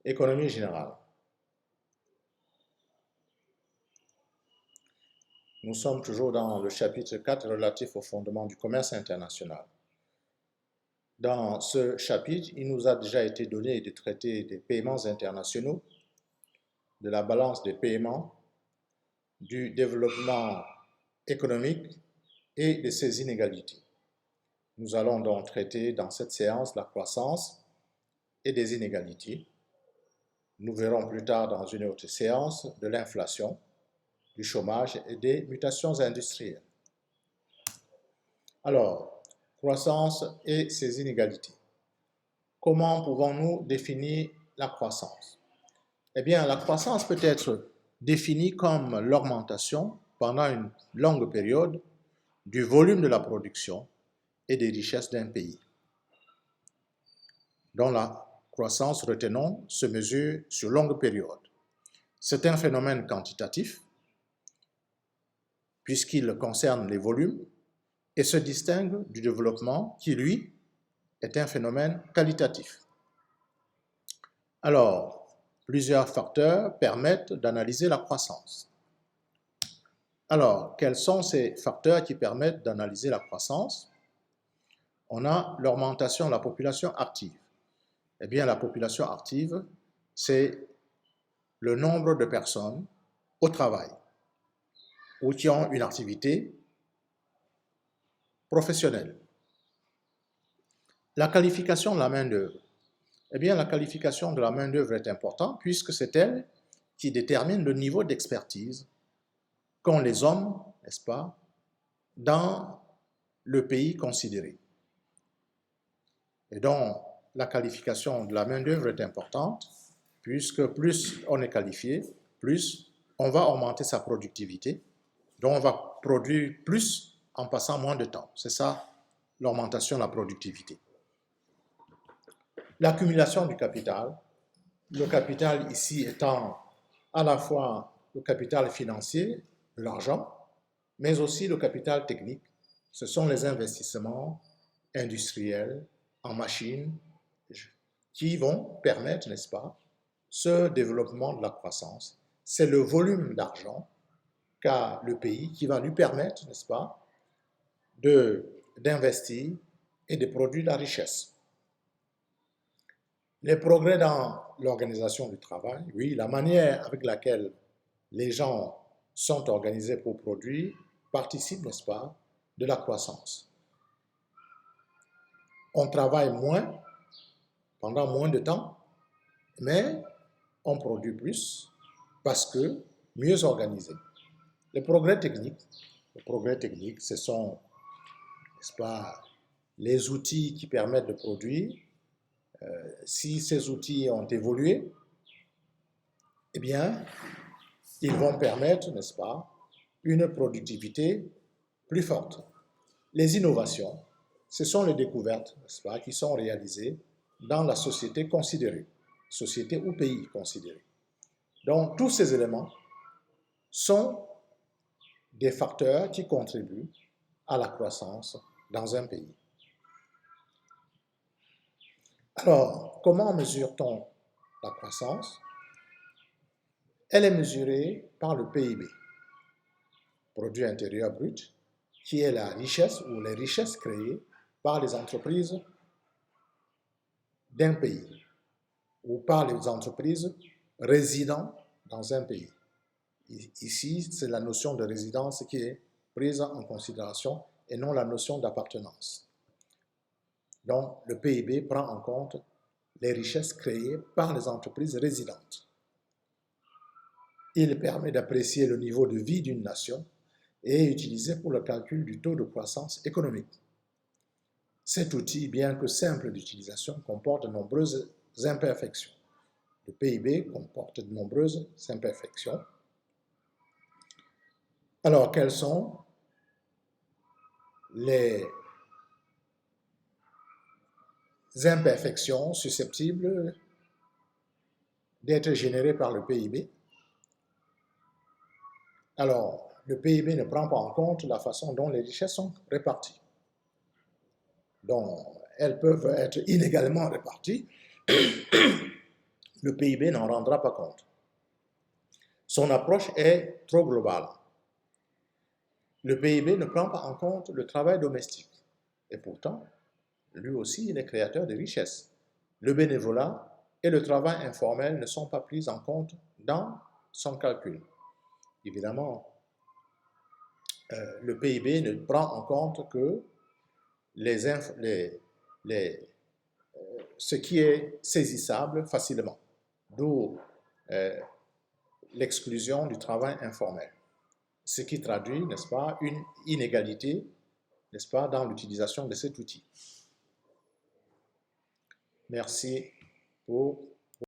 Économie générale. Nous sommes toujours dans le chapitre 4 relatif au fondement du commerce international. Dans ce chapitre, il nous a déjà été donné de traiter des paiements internationaux, de la balance des paiements, du développement économique et de ses inégalités. Nous allons donc traiter dans cette séance la croissance et des inégalités. Nous verrons plus tard dans une autre séance de l'inflation, du chômage et des mutations industrielles. Alors, croissance et ses inégalités. Comment pouvons-nous définir la croissance? Eh bien, la croissance peut être définie comme l'augmentation pendant une longue période du volume de la production et des richesses d'un pays. Dont la croissance, retenons, se mesure sur longue période. C'est un phénomène quantitatif puisqu'il concerne les volumes et se distingue du développement qui, lui, est un phénomène qualitatif. Alors, plusieurs facteurs permettent d'analyser la croissance. Alors, quels sont ces facteurs qui permettent d'analyser la croissance? On a l'augmentation de la population active. Eh bien, la population active, c'est le nombre de personnes au travail ou qui ont une activité professionnelle. La qualification de la main-d'œuvre. Eh bien, la qualification de la main-d'œuvre est importante puisque c'est elle qui détermine le niveau d'expertise qu'ont les hommes, n'est-ce pas, dans le pays considéré. Et donc, la qualification de la main-d'œuvre est importante puisque plus on est qualifié, plus on va augmenter sa productivité, donc on va produire plus en passant moins de temps. C'est ça, l'augmentation de la productivité. L'accumulation du capital, le capital ici étant à la fois le capital financier, l'argent, mais aussi le capital technique. Ce sont les investissements industriels en machines qui vont permettre, n'est-ce pas, ce développement de la croissance. C'est le volume d'argent qu'a le pays qui va lui permettre, n'est-ce pas, d'investir et de produire la richesse. Les progrès dans l'organisation du travail, oui, la manière avec laquelle les gens sont organisés pour produire participe, n'est-ce pas, de la croissance. On travaille moins pendant moins de temps, mais on produit plus parce que mieux organisé. Les progrès techniques, ce sont, n'est-ce pas, les outils qui permettent de produire. Si ces outils ont évolué, eh bien, ils vont permettre, n'est-ce pas, une productivité plus forte. Les innovations, ce sont les découvertes, n'est-ce pas, qui sont réalisées dans la société considérée, société ou pays considéré. Donc, tous ces éléments sont des facteurs qui contribuent à la croissance dans un pays. Alors, comment mesure-t-on la croissance? Elle est mesurée par le PIB, produit intérieur brut, qui est la richesse ou les richesses créées par les entreprises d'un pays ou par les entreprises résidant dans un pays. Ici, c'est la notion de résidence qui est prise en considération et non la notion d'appartenance. Donc, le PIB prend en compte les richesses créées par les entreprises résidentes. Il permet d'apprécier le niveau de vie d'une nation et est utilisé pour le calcul du taux de croissance économique. Cet outil, bien que simple d'utilisation, comporte de nombreuses imperfections. Le PIB comporte de nombreuses imperfections. Alors, quelles sont les imperfections susceptibles d'être générées par le PIB? Alors, le PIB ne prend pas en compte la façon dont les richesses sont réparties. Donc, elles peuvent être inégalement réparties, le PIB n'en rendra pas compte. Son approche est trop globale. Le PIB ne prend pas en compte le travail domestique. Et pourtant, lui aussi, il est créateur de richesses. Le bénévolat et le travail informel ne sont pas pris en compte dans son calcul. Évidemment, le PIB ne prend en compte que ce qui est saisissable facilement, d'où l'exclusion du travail informel, ce qui traduit, n'est-ce pas, une inégalité, n'est-ce pas, dans l'utilisation de cet outil. Merci pour